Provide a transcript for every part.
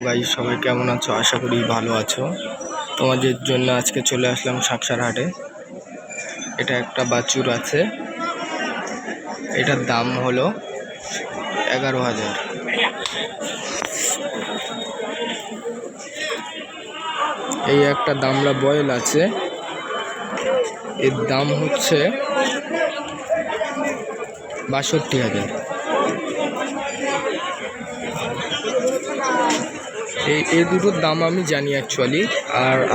Guys সবাই কেমন আছো? আশা করি ভালো আছো। তোমাদের জন্য আজকে চলে আসলাম শাকসার হাটে। এটা একটা বাছুর আছে, এটার দাম হলো 11,000। এই একটা দামড়া বয়েল আছে, এর দাম হচ্ছে 62,000। এই দুটোর দাম আমি জানি অ্যাকচুয়ালি,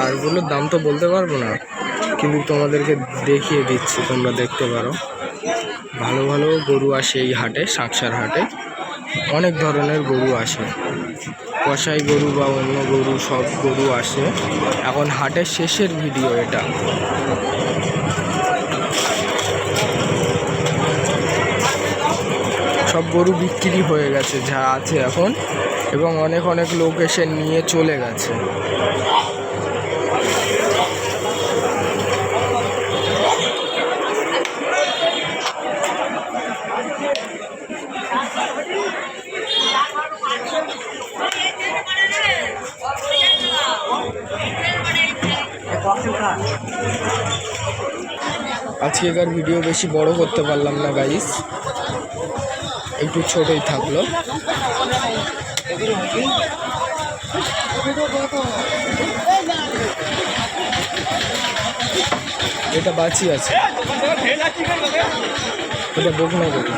আরগুলোর দাম তো বলতে পারবো না, কিন্তু তোমাদেরকে দেখিয়ে দিচ্ছি, তোমরা দেখতে পারো। ভালো ভালো গরু আসে এই হাটে, শাকসার হাটে অনেক ধরনের গরু আসে, কসাই গরু বা অন্য গরু, সব গরু আসে। এখন হাটের শেষের ভিডিও এটা। সব গরু বিক্রি হয়ে গেছে যা আছে এখন, এবং অনেক অনেক লোক এসে নিয়ে চলে গেছে। আজকেকার ভিডিও বেশি বড় করতে পারলাম না গাইস, একটু ছোটই থাকলো। এটা বাছি আছে, এটা বকনা গরু।